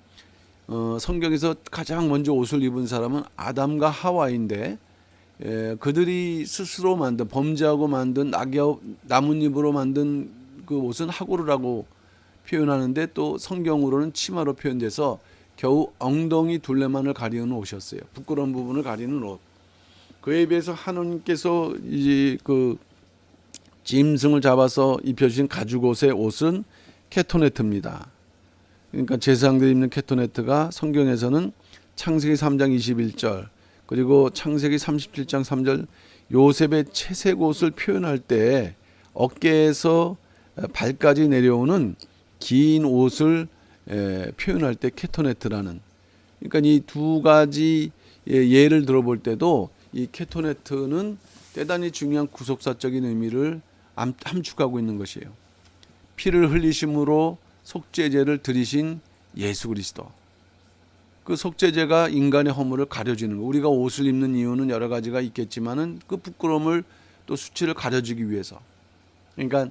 성경에서 가장 먼저 옷을 입은 사람은 아담과 하와인데 그들이 스스로 만든 범죄하고 만든 나뭇잎으로 만든 그 옷은 하고르라고 표현하는데 또 성경으로는 치마로 표현돼서 겨우 엉덩이 둘레만을 가리는 옷이었어요. 부끄러운 부분을 가리는 옷. 그에 비해서 하나님께서 이 그 짐승을 잡아서 입혀주신 가죽옷의 옷은 케토네트입니다. 그러니까 제사장들이 입는 케토네트가 성경에서는 창세기 3장 21절 그리고 창세기 37장 3절 요셉의 채색 옷을 표현할 때 어깨에서 발까지 내려오는 긴 옷을 표현할 때 케토네트라는, 그러니까 이 두 가지 예를 들어볼 때도 이 케토네트는 대단히 중요한 구속사적인 의미를 함축하고 있는 것이에요. 피를 흘리심으로 속죄제를 드리신 예수 그리스도. 그 속죄제가 인간의 허물을 가려주는 거. 우리가 옷을 입는 이유는 여러 가지가 있겠지만은 그 부끄러움을 또 수치를 가려주기 위해서. 그러니까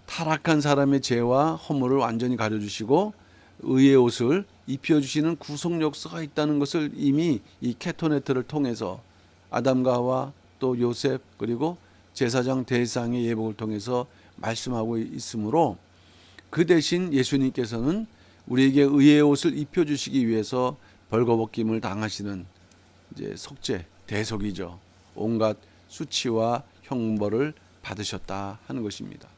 타락한 사람의 죄와 허물을 완전히 가려주시고 의의 옷을 입혀주시는 구속 역사가 있다는 것을 이미 이 케토네트를 통해서 아담과 하와 또 요셉 그리고 제사장 대상의 예복을 통해서 말씀하고 있으므로 그 대신 예수님께서는 우리에게 의의 옷을 입혀주시기 위해서 벌거벗김을 당하시는 이제 속죄 대속이죠. 온갖 수치와 형벌을 받으셨다 하는 것입니다.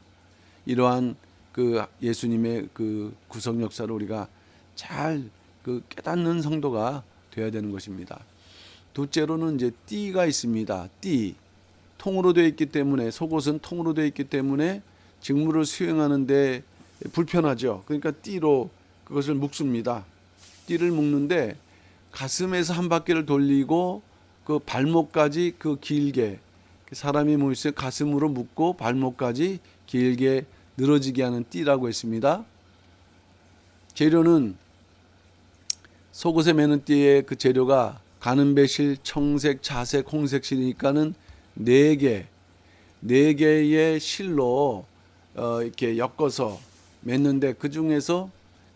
이러한 그 예수님의 그 구속 역사를 우리가 잘 그 깨닫는 성도가 되어야 되는 것입니다. 둘째로는 이제 띠가 있습니다. 띠. 통으로 되어 있기 때문에, 속옷은 통으로 되어 있기 때문에 직무를 수행하는데 불편하죠. 그러니까 띠로 그것을 묶습니다. 띠를 묶는데 가슴에서 한 바퀴를 돌리고 그 발목까지 그 길게, 사람이 모였을 때 가슴으로 묶고 발목까지 길게 늘어지게 하는 띠라고 했습니다. 재료는 속옷에 매는 띠의 그 재료가 가는배실, 청색, 자색, 홍색실이니까는 네 개의 실로 이렇게 엮어서 맸는데 그 중에서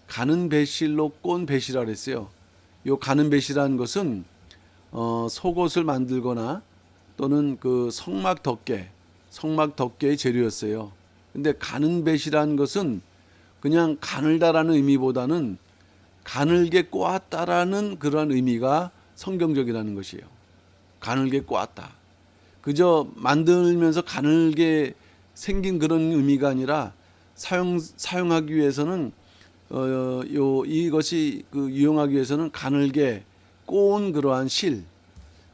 가는배실로 꼰 배실이라고 그랬어요. 요 가는배실이라는 것은 속옷을 만들거나 또는 그 성막 덮개의 재료였어요. 근데 가는배실이라는 것은 그냥 가늘다라는 의미보다는 가늘게 꼬았다라는 그런 의미가 성경적이라는 것이에요. 가늘게 꼬았다. 그저 만들면서 가늘게 생긴 그런 의미가 아니라 사용하기 위해서는 이것이 그 유용하기 위해서는 가늘게 꼬은 그러한 실,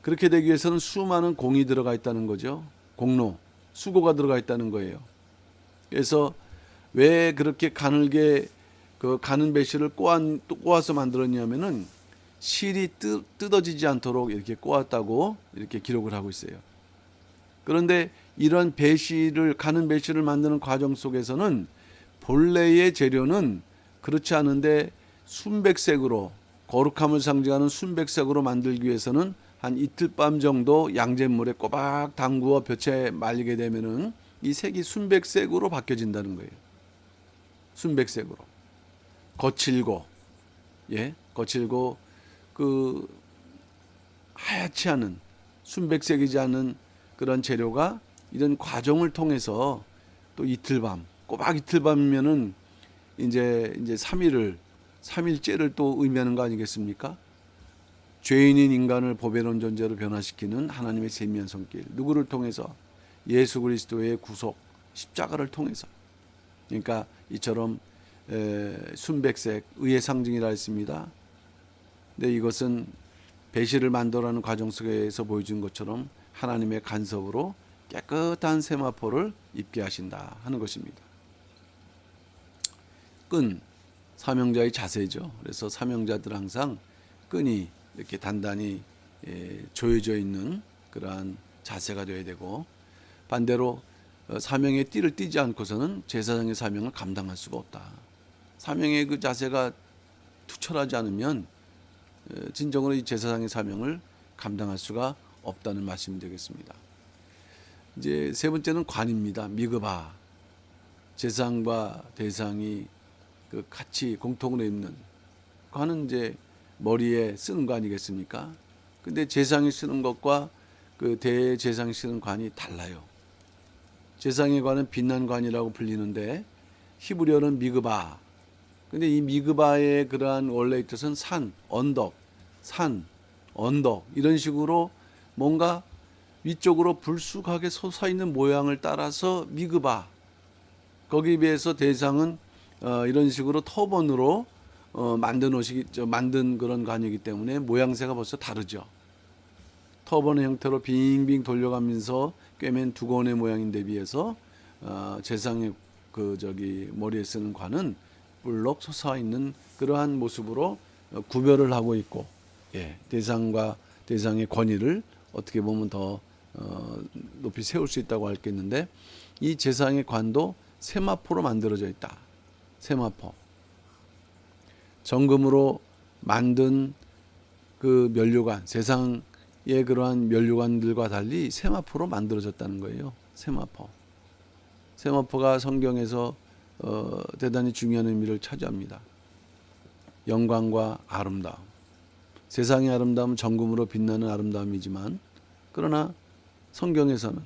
그렇게 되기 위해서는 수많은 공이 들어가 있다는 거죠. 공로, 수고가 들어가 있다는 거예요. 그래서 왜 그렇게 가늘게 그 가는 배실을 꼬아서 만들었냐면은 실이 뜯어지지 않도록 이렇게 꼬았다고 이렇게 기록을 하고 있어요. 그런데 이런 가는 배실을 만드는 과정 속에서는 본래의 재료는 그렇지 않은데 순백색으로, 거룩함을 상징하는 순백색으로 만들기 위해서는 한 이틀 밤 정도 양잿물에 꼬박 담그어 볕에 말리게 되면은 이 색이 순백색으로 바뀌어진다는 거예요. 순백색으로. 거칠고 그 하얗지 않은, 순백색이지 않은 그런 재료가 이런 과정을 통해서 또 꼬박 이틀 밤이면은 이제 3일째를 또 의미하는 거 아니겠습니까? 죄인인 인간을 보배로운 존재로 변화시키는 하나님의 세미한 손길. 누구를 통해서? 예수 그리스도의 구속, 십자가를 통해서. 그러니까 이처럼 순백색, 의의 상징이라 했습니다. 근데 이것은 배실을 만들어가는 과정 속에서 보여준 것처럼 하나님의 간섭으로 깨끗한 세마포를 입게 하신다 하는 것입니다. 끈, 사명자의 자세죠. 그래서 사명자들 항상 끈이 이렇게 단단히 조여져 있는 그러한 자세가 되어야 되고, 반대로 사명의 띠를 띠지 않고서는 제사장의 사명을 감당할 수가 없다. 사명의 그 자세가 투철하지 않으면 진정으로 이 제사장의 사명을 감당할 수가 없다는 말씀이 되겠습니다. 이제 세 번째는 관입니다. 미그바. 제사장과 대상이 그 같이 공통으로 입는 관은 이제 머리에 쓰는 거 아니겠습니까? 근데 제사장이 쓰는 것과 그 대제사장이 쓰는 관이 달라요. 제사장의 관은 빛난 관이라고 불리는데 히브리어는 미그바. 근데 이 미그바의 그러한 원래 뜻은 산, 언덕, 이런 식으로 뭔가 위쪽으로 불쑥하게 솟아있는 모양을 따라서 미그바. 거기에 비해서 대상은 이런 식으로 터번으로 만든 그런 관이기 때문에 모양새가 벌써 다르죠. 터번 형태로 빙빙 돌려가면서 꿰맨 두건의 모양인데 비해서 제상의 머리에 쓰는 관은 볼록 솟아있는 그러한 모습으로 구별을 하고 있고, 예, 대상과 대상의 권위를 어떻게 보면 더 높이 세울 수 있다고 할겠는데, 이 제상의 관도 세마포로 만들어져 있다. 세마포. 정금으로 만든 그 면류관, 세상의 그러한 면류관들과 달리 세마포로 만들어졌다는 거예요. 세마포. 세마포가 성경에서 대단히 중요한 의미를 차지합니다. 영광과 아름다움. 세상의 아름다움은 정금으로 빛나는 아름다움이지만, 그러나 성경에서는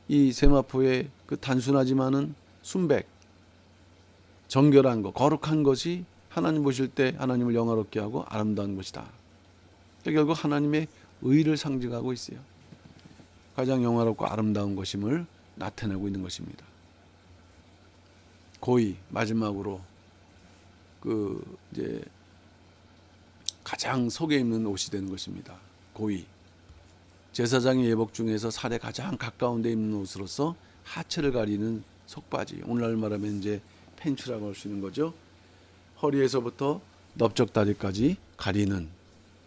이 세마포의 그 단순하지만은 순백, 정결한 것, 거룩한 것이 하나님 보실 때 하나님을 영화롭게 하고 아름다운 것이다. 결국 하나님의 의를 상징하고 있어요. 가장 영화롭고 아름다운 것임을 나타내고 있는 것입니다. 고의, 마지막으로 이제 가장 속에 입는 옷이 되는 것입니다. 고의. 제사장의 예복 중에서 살에 가장 가까운 데 입는 옷으로서 하체를 가리는 속바지, 오늘날 말하면 이제 팬츠라고 할 수 있는 거죠. 허리에서부터 넓적다리까지 가리는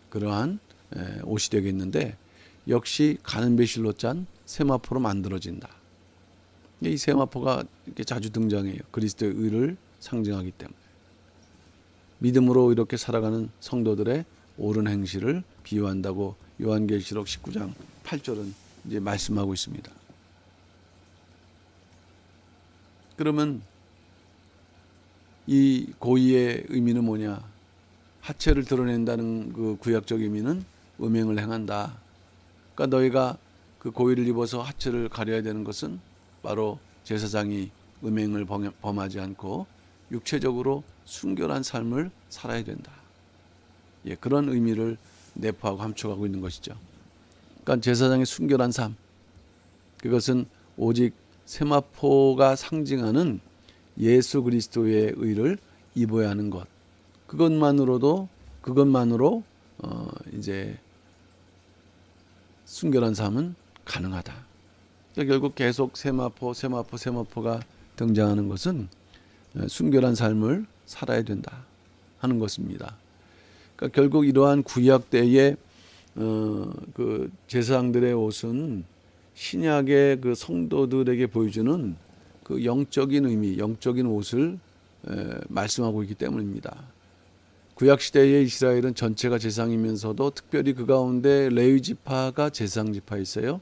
그러한 옷이 되겠는데, 역시 가는 배실로 짠 세마포로 만들어진다. 이 세마포가 이렇게 자주 등장해요. 그리스도의 의를 상징하기 때문에. 믿음으로 이렇게 살아가는 성도들의 옳은 행실을 비유한다고 요한계시록 19장 8절은 이제 말씀하고 있습니다. 그러면 이 고의의 의미는 뭐냐? 하체를 드러낸다는 그 구약적 의미는 음행을 행한다. 그러니까 너희가 그 고의를 입어서 하체를 가려야 되는 것은 바로 제사장이 음행을 범하지 않고 육체적으로 순결한 삶을 살아야 된다. 예, 그런 의미를 내포하고 함축하고 있는 것이죠. 그러니까 제사장의 순결한 삶, 그것은 오직 세마포가 상징하는 예수 그리스도의 의를 입어야 하는 것. 그것만으로 이제 순결한 삶은 가능하다. 그러니까 결국 계속 세마포가 등장하는 것은 순결한 삶을 살아야 된다 하는 것입니다. 그러니까 결국 이러한 구약 때의 그 제사장들의 옷은 신약의 그 성도들에게 보여주는 그 영적인 의미, 영적인 옷을 말씀하고 있기 때문입니다. 구약 시대의 이스라엘은 전체가 제사장이면서도 특별히 그 가운데 레위 지파가 제사장 지파였어요.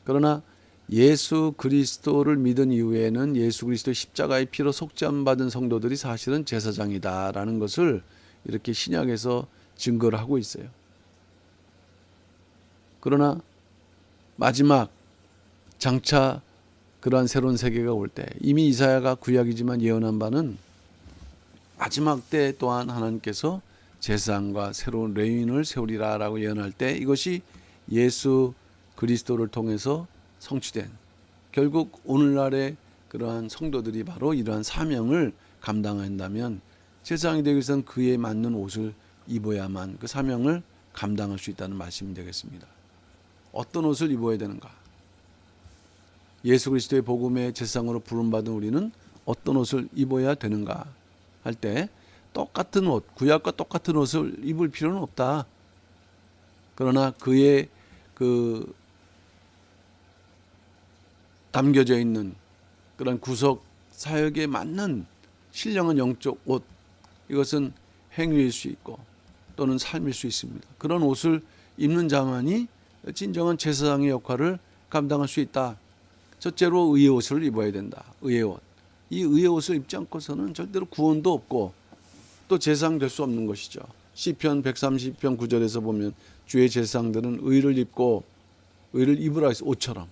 그러나 예수 그리스도를 믿은 이후에는 예수 그리스도의 십자가의 피로 속죄함 받은 성도들이 사실은 제사장이다라는 것을 이렇게 신약에서 증거를 하고 있어요. 그러나 마지막 장차 그러한 새로운 세계가 올 때, 이미 이사야가 구약이지만 예언한 바는 마지막 때 또한 하나님께서 제사장과 새로운 레위인을 세우리라라고 예언할 때, 이것이 예수 그리스도를 통해서 성취된, 결국 오늘날의 그러한 성도들이 바로 이러한 사명을 감당한다면 제사장이 되기 위해서는 그에 맞는 옷을 입어야만 그 사명을 감당할 수 있다는 말씀이 되겠습니다. 어떤 옷을 입어야 되는가? 예수 그리스도의 복음의 제사장으로 부름받은 우리는 어떤 옷을 입어야 되는가 할 때, 똑같은 옷, 구약과 똑같은 옷을 입을 필요는 없다. 그러나 그의 그 담겨져 있는 그런 구속 사역에 맞는 신령한 영적 옷, 이것은 행위일 수 있고 또는 삶일 수 있습니다. 그런 옷을 입는 자만이 진정한 제사장의 역할을 감당할 수 있다. 첫째로 의의 옷을 입어야 된다. 의의 옷. 이 의의 옷을 입지 않고서는 절대로 구원도 없고 또 제사장 될 수 없는 것이죠. 시편 130편 9절에서 보면 주의 제사장들은 의를 입고 의를 입으라 해서 옷처럼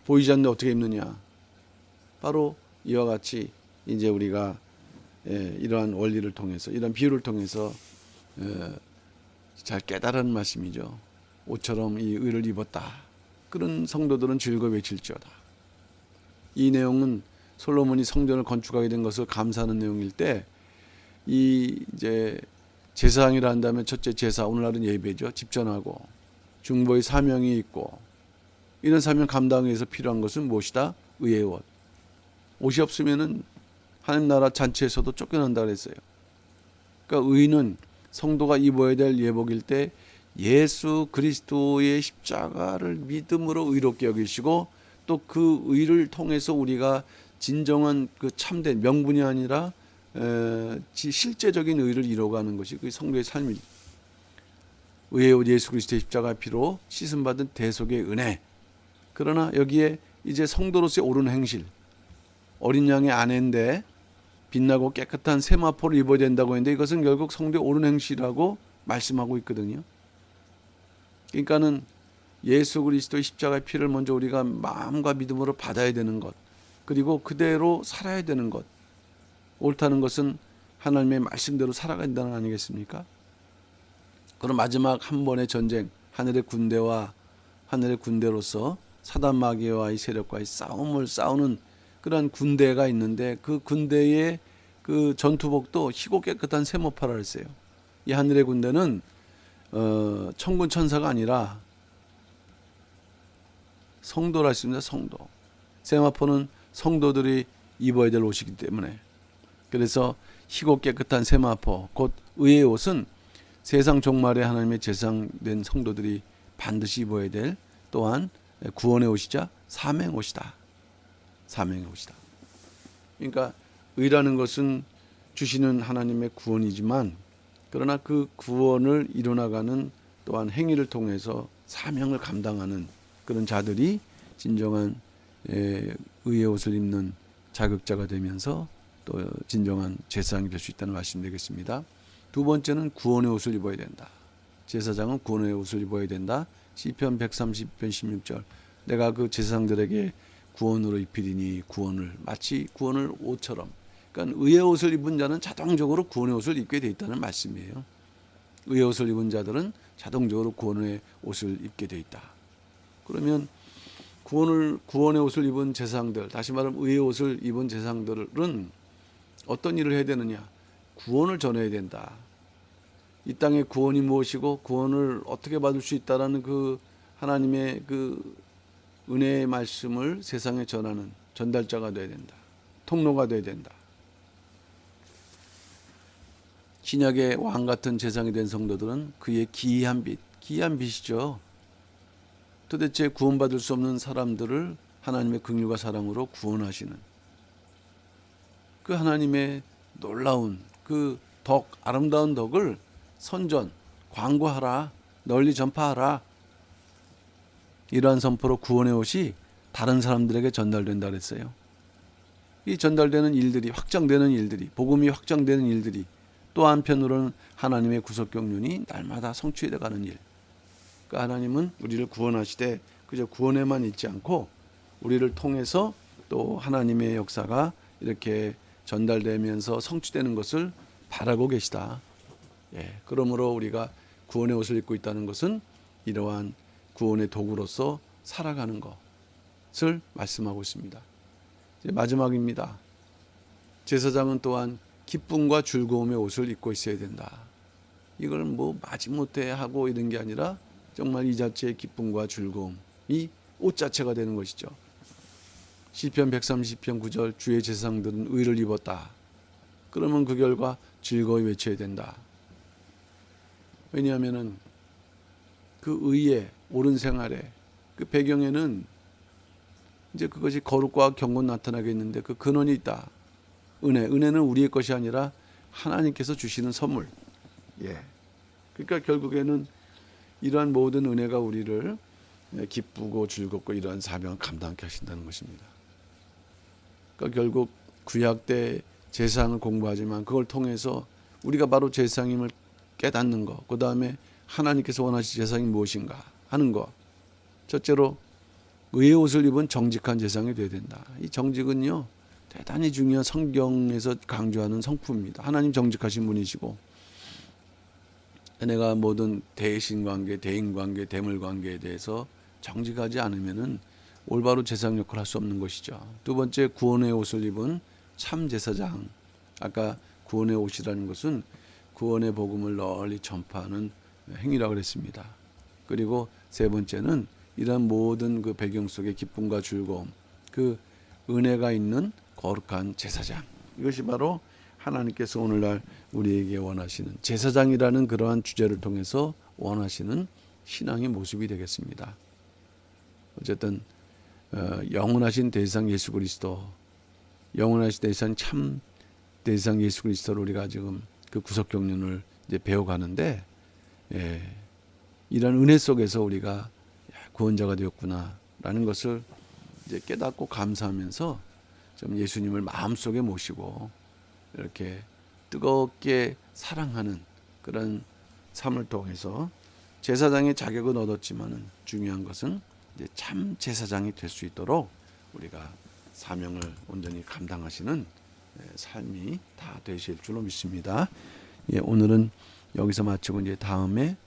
보이지 않는데 어떻게 입느냐. 바로 이와 같이 이제 우리가 이러한 원리를 통해서, 이러한 비유를 통해서 잘 깨달은 말씀이죠. 옷처럼 이 의를 입었다. 그런 성도들은 즐거워 외칠지어다. 이 내용은 솔로몬이 성전을 건축하게 된 것을 감사하는 내용일 때, 이 이제 제사장이라 한다면 첫째 제사, 오늘날은 예배죠. 집전하고 중보의 사명이 있고, 이런 사명 감당하기 위해서 필요한 것은 무엇이다? 의의 옷. 옷이 없으면은 하나님 나라 잔치에서도 쫓겨난다 그랬어요. 그러니까 의는 성도가 입어야 될 예복일 때 예수 그리스도의 십자가를 믿음으로 의롭게 여기시고, 또 그 의를 통해서 우리가 진정한 그 참된 명분이 아니라 실제적인 의를 이루어가는 것이 그 성도의 삶입니다. 의의 옷 예수 그리스도의 십자가의 피로 씻음받은 대속의 은혜. 그러나 여기에 이제 성도로서의 옳은 행실, 어린 양의 아내인데 빛나고 깨끗한 세마포를 입어야 된다고 했는데, 이것은 결국 성도의 옳은 행실이라고 말씀하고 있거든요. 그러니까는 예수 그리스도의 십자가의 피를 먼저 우리가 마음과 믿음으로 받아야 되는 것, 그리고 그대로 살아야 되는 것. 옳다는 것은 하나님의 말씀대로 살아가야 된다는 거 아니겠습니까? 그럼 마지막 한 번의 전쟁, 하늘의 군대로서 사단 마귀와의 세력과의 싸움을 싸우는 그러한 군대가 있는데, 그 군대의 그 전투복도 희고 깨끗한 세마포라 했어요. 이 하늘의 군대는 천군 천사가 아니라 성도라 했습니다. 성도. 세마포는 성도들이 입어야 될 옷이기 때문에, 그래서 희고 깨끗한 세마포, 곧 의의 옷은 세상 종말에 하나님의 제사장된 성도들이 반드시 입어야 될, 또한 구원의 옷이자 사명의 옷이다. 사명의 옷이다. 그러니까 의라는 것은 주시는 하나님의 구원이지만, 그러나 그 구원을 이뤄나가는 또한 행위를 통해서 사명을 감당하는 그런 자들이 진정한 의의 옷을 입는 자격자가 되면서 또 진정한 제사장이 될 수 있다는 말씀 되겠습니다. 두 번째는 구원의 옷을 입어야 된다. 제사장은 구원의 옷을 입어야 된다. 시편 130편 16절. 내가 그 제사장들에게 구원으로 입히리니, 구원을 마치 구원을 옷처럼. 그러니까 의의 옷을 입은 자는 자동적으로 구원의 옷을 입게 돼 있다는 말씀이에요. 의의 옷을 입은 자들은 자동적으로 구원의 옷을 입게 돼 있다. 그러면 구원의 옷을 입은 제사장들, 다시 말하면 의의 옷을 입은 제사장들은 어떤 일을 해야 되느냐? 구원을 전해야 된다. 이 땅의 구원이 무엇이고 구원을 어떻게 받을 수 있다라는 그 하나님의 그 은혜의 말씀을 세상에 전하는 전달자가 되어야 된다. 통로가 되어야 된다. 신약의 왕 같은 제사장이 된 성도들은 그의 기이한 빛이죠. 도대체 구원받을 수 없는 사람들을 하나님의 긍휼과 사랑으로 구원하시는 그 하나님의 놀라운 그 덕, 아름다운 덕을 선전, 광고하라, 널리 전파하라. 이러한 선포로 구원의 옷이 다른 사람들에게 전달된다 그랬어요. 이 전달되는 일들이, 확장되는 일들이, 복음이 확장되는 일들이 또 한편으로는 하나님의 구속경륜이 날마다 성취되어 가는 일. 그러니까 하나님은 우리를 구원하시되 그저 구원에만 있지 않고 우리를 통해서 또 하나님의 역사가 이렇게 전달되면서 성취되는 것을 바라고 계시다. 그러므로 우리가 구원의 옷을 입고 있다는 것은 이러한 구원의 도구로서 살아가는 것을 말씀하고 있습니다. 이제 마지막입니다. 제사장은 또한 기쁨과 즐거움의 옷을 입고 있어야 된다. 이걸 뭐 마지못해 하고 이런 게 아니라 정말 이 자체의 기쁨과 즐거움이 옷 자체가 되는 것이죠. 시편 130편 9절 주의 제사장들은 의를 입었다. 그러면 그 결과 즐거이 외쳐야 된다. 왜냐하면은 그 의의 옳은 생활의 그 배경에는 이제 그것이 거룩과 경건 나타나겠는데 그 근원이 있다. 은혜는 우리의 것이 아니라 하나님께서 주시는 선물. 그러니까 결국에는 이러한 모든 은혜가 우리를 기쁘고 즐겁고 이러한 사명을 감당하게 하신다는 것입니다. 그러니까 결국 구약 때 제사장을 공부하지만 그걸 통해서 우리가 바로 제사장임을 깨닫는 것, 그 다음에 하나님께서 원하시는 제사장이 무엇인가 하는 것. 첫째로 의의 옷을 입은 정직한 제사장이 되어야 된다. 이 정직은요 대단히 중요한 성경에서 강조하는 성품입니다. 하나님 정직하신 분이시고 내가 모든 대신관계, 대인관계, 대물관계에 대해서 정직하지 않으면은 올바로 제사장 역할을 할 수 없는 것이죠. 두 번째, 구원의 옷을 입은 참 제사장. 아까 구원의 옷이라는 것은 구원의 복음을 널리 전파하는 행위라고 그랬습니다. 그리고 세 번째는 이러한 모든 그 배경 속에 기쁨과 즐거움, 그 은혜가 있는 거룩한 제사장. 이것이 바로 하나님께서 오늘날 우리에게 원하시는 제사장이라는 그러한 주제를 통해서 원하시는 신앙의 모습이 되겠습니다. 어쨌든 영원하신 대상 예수 그리스도, 영원하신 대상 참 대상 예수 그리스도를 우리가 지금 그 구속 경륜을 이제 배워가는데, 이런 은혜 속에서 우리가 구원자가 되었구나라는 것을 이제 깨닫고 감사하면서 좀 예수님을 마음속에 모시고 이렇게 뜨겁게 사랑하는 그런 삶을 통해서 제사장의 자격은 얻었지만은 중요한 것은 이제 참 제사장이 될 수 있도록 우리가 사명을 온전히 감당하시는 삶이 다 되실 줄로 믿습니다. 오늘은 여기서 마치고 이제 다음에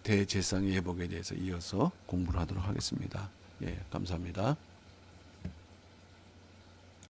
대제사장의 예복에 대해서 이어서 공부를 하도록 하겠습니다. 감사합니다.